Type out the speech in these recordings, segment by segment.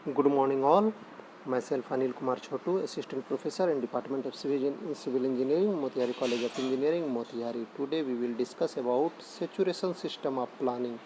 Good morning all. Myself Anil Kumar Chotu, Assistant Professor in Department of Civil Engineering, Motihari College of Engineering, Motihari. Today we will discuss about saturation system of planning.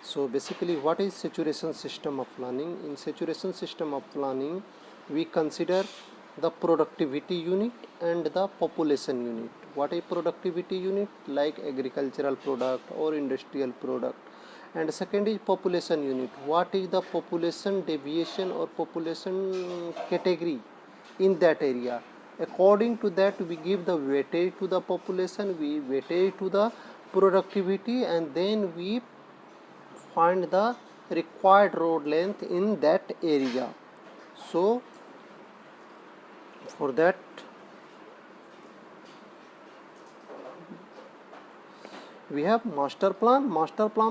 So basically what is saturation system of planning? In saturation system of planning we consider the productivity unit and the population unit. What is productivity unit? Like agricultural product or industrial product. And second is population unit. What is the population deviation or population category in that area? According to that we give the weightage to the population, we weightage to the productivity, and then we find the required road length in that area. So for that we have master plan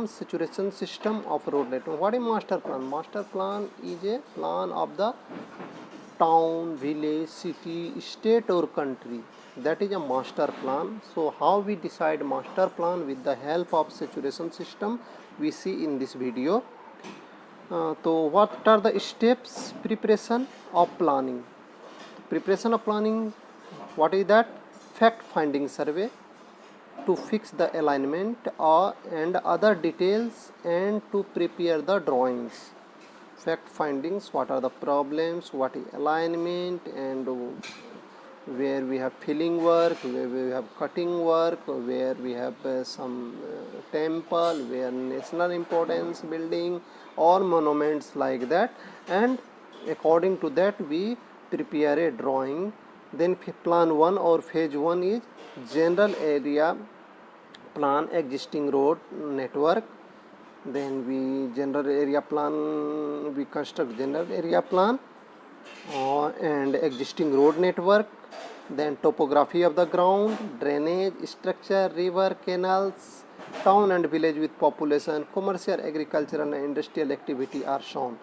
saturation system of road length. What is master plan? Master plan is a plan of the town, village, city, state or country. That is a master plan. So how we decide master plan with the help of saturation system we see in this video. So what are the steps preparation of planning? Preparation of planning, what is that? Fact finding survey to fix the alignment and other details and to prepare the drawings. Fact findings, what are the problems, what is alignment, and where we have filling work, where we have cutting work, where we have some temple, where national importance building or monuments like that, and according to that we prepare a drawing. Then plan 1 or phase 1 is general area plan, existing road network. Then we general area plan, we construct general area plan and existing road network. Then topography of the ground, drainage structure, river, canals, town and village with population, commercial, agricultural and industrial activity are shown.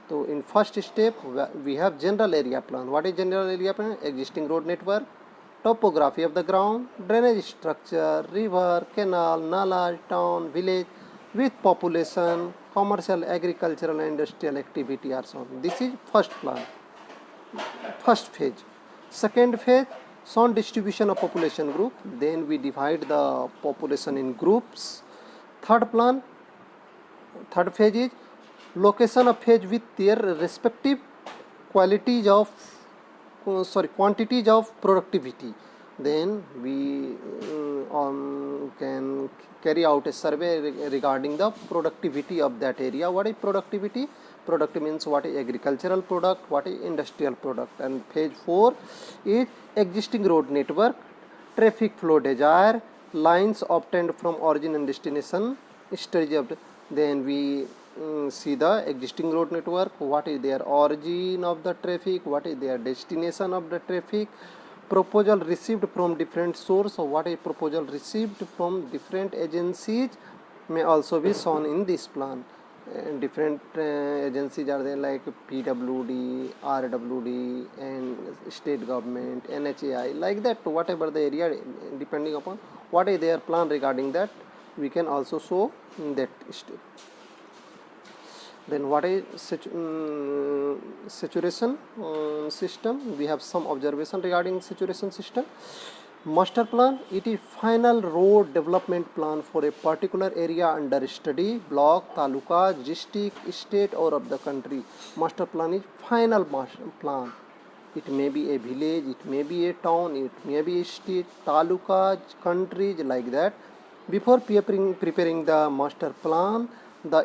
So in first step we have general area plan. What is general area plan? Existing road network, topography of the ground, drainage structure, river, canal, nala, town, village with population, commercial, agricultural and industrial activity are shown. This is first plan, first phase. Second phase, shown distribution of population group. Then we divide the population in groups. Third plan, third phase is location of phase with their respective quantities of productivity. Then we can carry out a survey regarding the productivity of that area. What is productivity? Product means what is agricultural product, what is industrial product. And phase 4 is existing road network, traffic flow desire, lines obtained from origin and destination, strategy of then we see the existing road network, what is their origin of the traffic, what is their destination of the traffic, proposal received from different source. So what is proposal received from different agencies may also be shown in this plan. Different agencies are there like PWD, RWD and state government, NHAI, like that. Whatever the area, depending upon what is their plan regarding that, we can also show in that step. Then what is saturation system? We have some observation regarding saturation system. Master plan, it is final road development plan for a particular area under study, block, taluka, district, state or of the country. Master plan is final master plan. It may be a village, it may be a town, it may be a state, taluka, countries, like that. Before preparing the master plan, the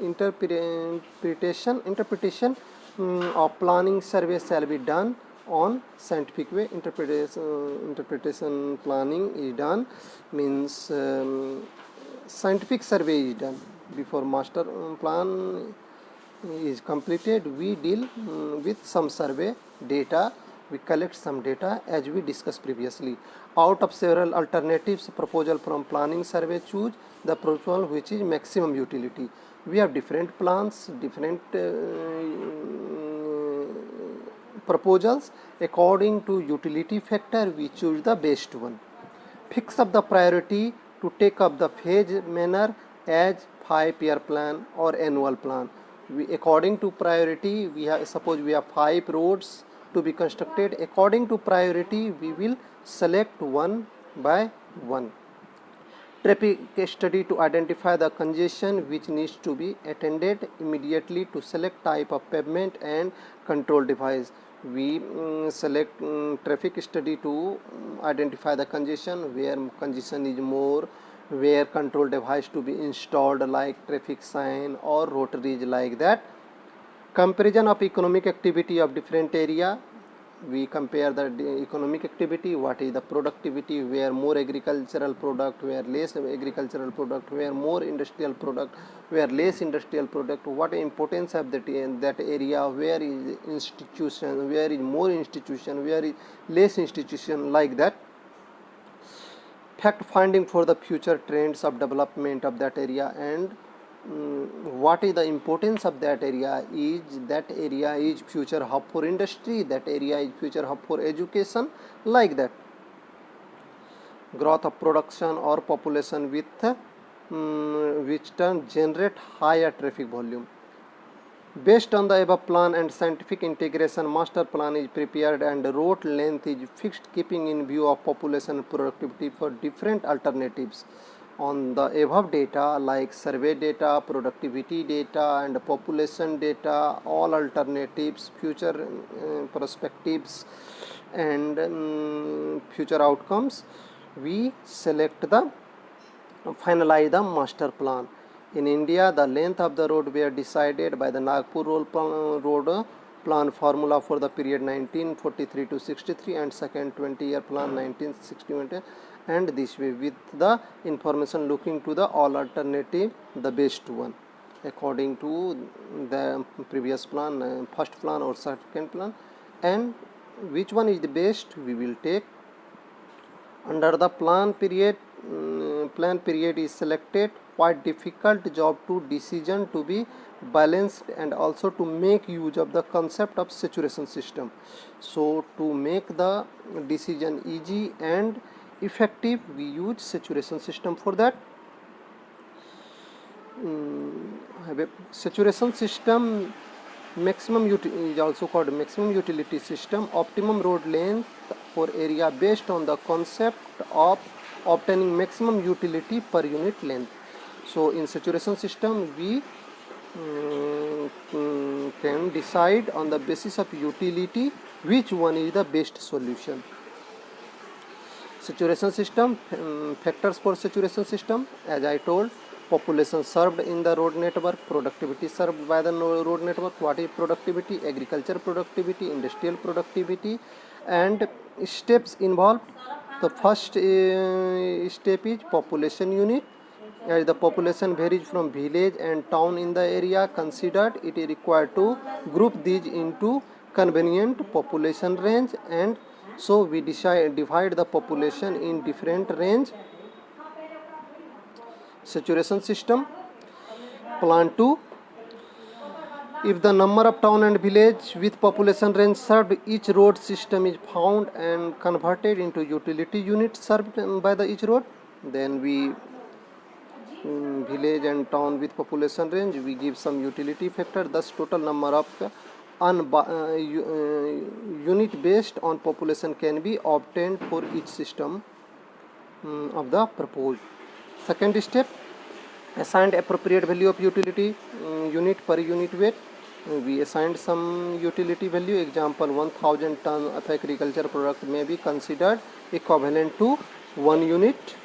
interpretation of planning survey shall be done on scientific way. Interpretation planning is done means scientific survey is done. Before master plan is completed, we deal with some survey data, we collect some data as we discussed previously. Out of several alternatives proposal from planning survey, choose the proposal which is maximum utility. We have different plans, different proposals. According to utility factor we choose the best one. Fix up the priority to take up the phase manner as 5-year plan or annual plan. According to priority, suppose we have 5 roads to be constructed. According to priority, we will select one by one. Traffic study to identify the congestion which needs to be attended immediately, to select type of pavement and control device. We select traffic study to identify the congestion, where congestion is more, where control device to be installed like traffic sign or rotaries, like that. Comparison of economic activity of different area. We compare the economic activity, what is the productivity, where more agricultural product, where less agricultural product, where more industrial product, where less industrial product, what importance of that area, where is institution, where is more institution, where is less institution, like that. Fact finding for the future trends of development of that area, and what is the importance of that area, is that area is future hub for industry, that area is future hub for education, like that. Growth of production or population with which turn generate higher traffic volume. Based on the above plan and scientific integration, master plan is prepared and road length is fixed, keeping in view of population productivity for different alternatives. On the above data like survey data, productivity data and population data, all alternatives, future perspectives and future outcomes, we finalize the master plan. In India, the length of the road were decided by the Nagpur road plan formula for the period 1943 to 63 and second 20-year plan 1961, and this way with the information looking to the all alternative, the best one according to the previous plan, first plan or second plan, and which one is the best we will take. Under the plan period is selected, quite difficult job to decision to be balanced and also to make use of the concept of saturation system. So to make the decision easy and effective, we use saturation system for that. Saturation system maximum is also called maximum utility system, optimum road length for area based on the concept of obtaining maximum utility per unit length. So in saturation system we can decide on the basis of utility which one is the best solution. Saturation system, factors for saturation system, as I told, population served in the road network, productivity served by the road network. What is productivity? Agriculture productivity, industrial productivity, and steps involved. The first step is population unit. As the population varies from village and town in the area considered, it is required to group these into convenient population range, and so we divide the population in different range. Saturation system. Plan 2. If the number of town and village with population range served, each road system is found and converted into utility units served by the each road. Then we village and town with population range, we give some utility factor, thus total number of unit based on population can be obtained for each system of the proposed. Second step, assigned appropriate value of utility unit per unit weight. We assigned some utility value, example 1000 ton of agriculture product may be considered equivalent to 1 unit.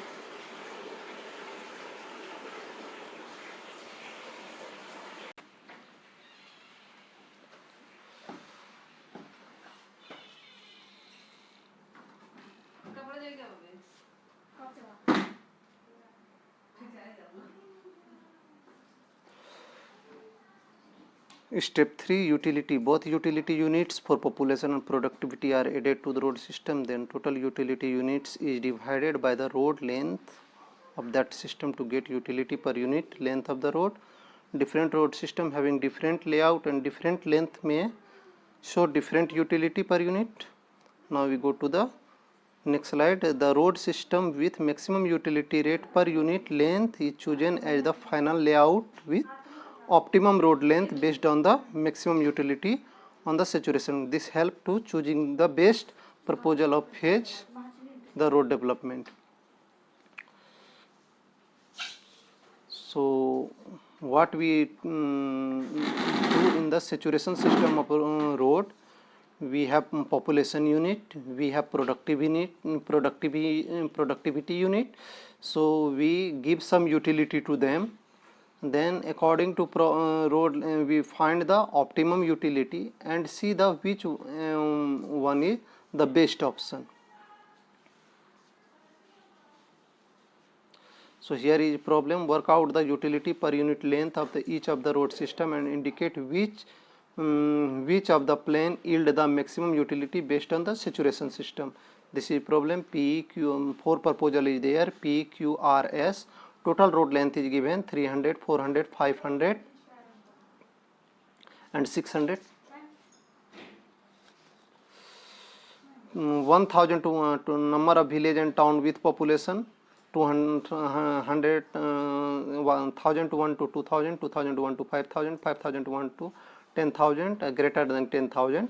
Step 3, utility. Both utility units for population and productivity are added to the road system. Then total utility units is divided by the road length of that system to get utility per unit length of the road. Different road system having different layout and different length may show different utility per unit. Now we go to the Next slide. The road system with maximum utility rate per unit length is chosen as the final layout with optimum road length based on the maximum utility on the saturation. This help to choosing the best proposal of phase the road development. So what we do in the saturation system of road, we have population unit, we have productivity unit. So we give some utility to them, then according to road we find the optimum utility and see the which one is the best option. So here is problem. Work out the utility per unit length of the each of the road system and indicate which of the plan yield the maximum utility based on the saturation system. This is problem. PQ, 4 proposal is there. PQRS. Total road length is given 300, 400, 500 and 600. 1000 to number of village and town with population 200, 1000 to 1 to 2000, 2000 to 1 to 5000, 5000 to 1 to 10,000, greater than 10,000.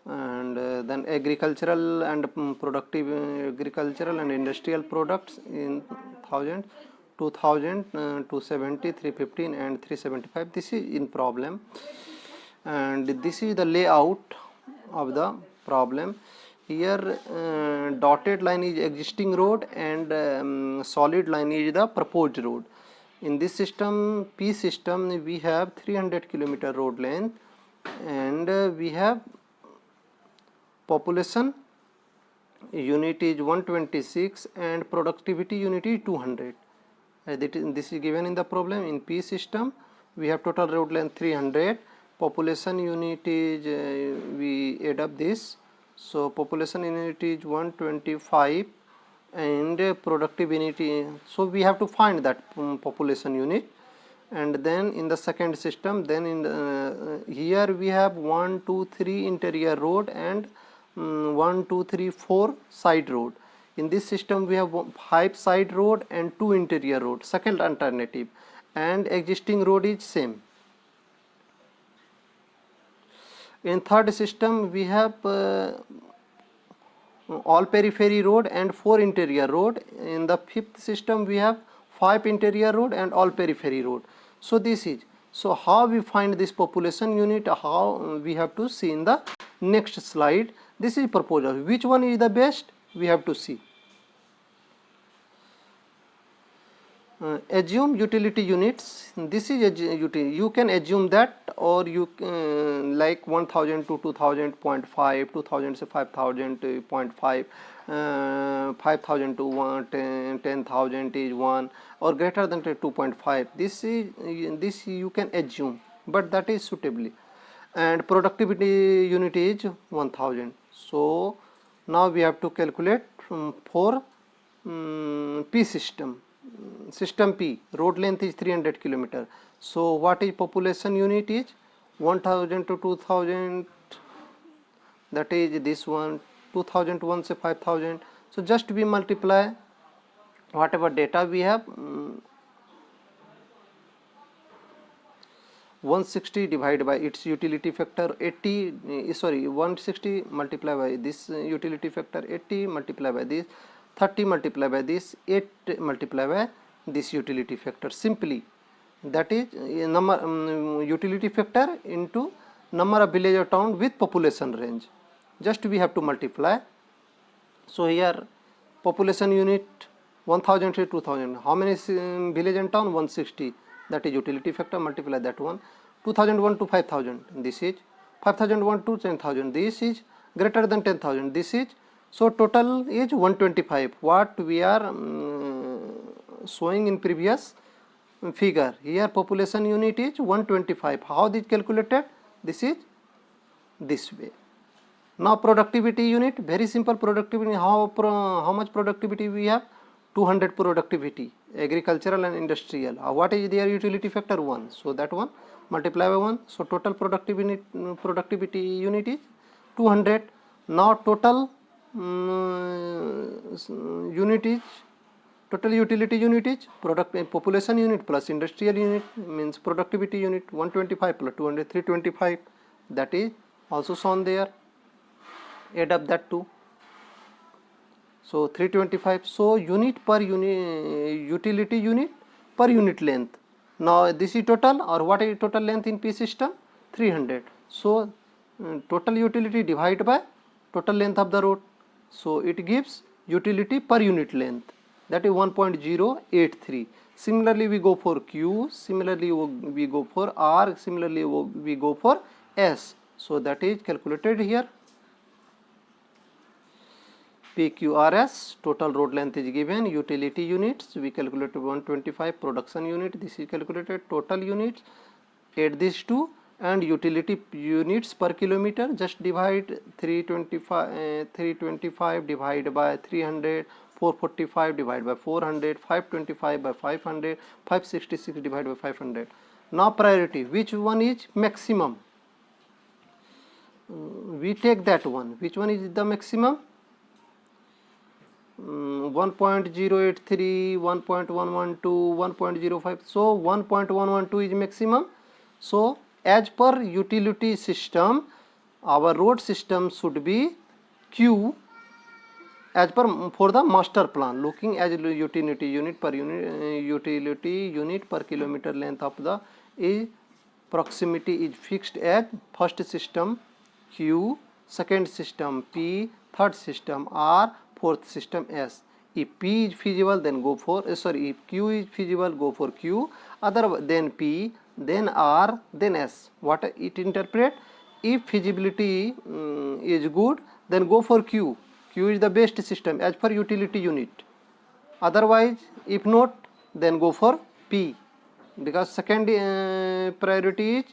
And then agricultural and productive agricultural and industrial products in 1000, 2000, 270, 315 and 375. This is in problem, and this is the layout of the problem. Here dotted line is existing road and solid line is the proposed road. In this system, P system, we have 300 kilometer road length and we have population unit is 126 and productivity unit is 200. This is given in the problem. In P system, we have total road length 300, population unit is we add up this. So population unit is 125 and productive unit is, so we have to find that population unit. And then in the second system, then in the, here we have 1 2 3 interior road and 1 2 3 4 side road. In this system we have 5 side road and 2 interior road, second alternative, and existing road is same. In third system we have all periphery road and 4 interior road. In the fifth system we have 5 interior road and all periphery road. So this is, so how we find this population unit, how we have to see in the next slide. This is proposal. Which one is the best, we have to see. Assume utility units. This is utility. You can assume that, or you like 1000 to 2000 0.5, 2000 to 5000 0.5, 5000 to 10,000 is 1, or greater than 2.5. This you can assume, but that is suitably. And productivity unit is 1000. So now we have to calculate for P system. System P, road length is 300 kilometer. So what is population unit is 1000 to 2000, that is this one, 2000 to 1 say 5000. So just we multiply whatever data we have, 160 divided by its utility factor 80, 160 multiply by this utility factor 80 multiply by this 30 multiply by this 8 multiply by this utility factor. Simply that is number utility factor into number of village or town with population range. Just we have to multiply. So here population unit 1000 to 2000. How many village and town? 160. That is utility factor. Multiply that one. 2001 to 5000. This is 5001 to 10,000. This is greater than 10,000. This is, so total is 125. What we are showing in previous figure. Here population unit is 125. How this calculated? This is this way. Now productivity unit, very simple productivity. How much productivity we have? 200 productivity, agricultural and industrial. What is their utility factor? 1. So that one multiply by 1. So total productivity unit is 200. Now total unit is total utility unit is product population unit plus industrial unit, means productivity unit. 125 plus 200, 325, that is also shown there. Add up that too. So 325. So unit per unit, utility unit per unit length. Now this is total, or what is total length in P system? 300. So total utility divided by total length of the road. So it gives utility per unit length, that is 1.083. Similarly we go for Q, similarly we go for R, similarly we go for S. So that is calculated here. PQRS, total road length is given, utility units we calculated 125, production unit this is calculated, total units, add these two, and utility units per kilometer, just divide 325 divided by 300, 445 divided by 400, 525 by 500, 566 divided by 500. Now priority, which one is maximum? We take that one. Which one is the maximum? 1.083, 1.112, 1.05. So 1.112 is maximum. So as per utility system, our road system should be Q as per for the master plan, looking as utility unit per kilometer length of the proximity is fixed as first system Q, second system P, third system R, fourth system S. If P is feasible, then go for if Q is feasible, go for Q, other then P, then R, then S. What it interpret? If feasibility is good, then go for Q. Q is the best system as per utility unit. Otherwise, if not, then go for P, because second priority is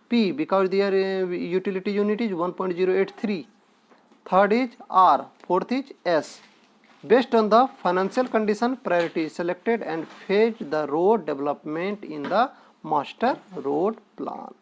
P, because their utility unit is 1.083. Third is R, fourth is S. Based on the financial condition, priority is selected and phase the road development in the master road plan.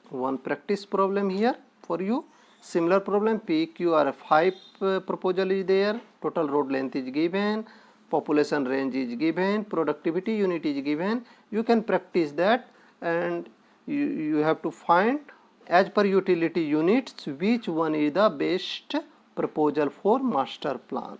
One practice problem here for you. Similar problem, PQR5 proposal is there, total road length is given, population range is given, productivity unit is given. You can practice that, and you have to find as per utility units which one is the best proposal for master plan.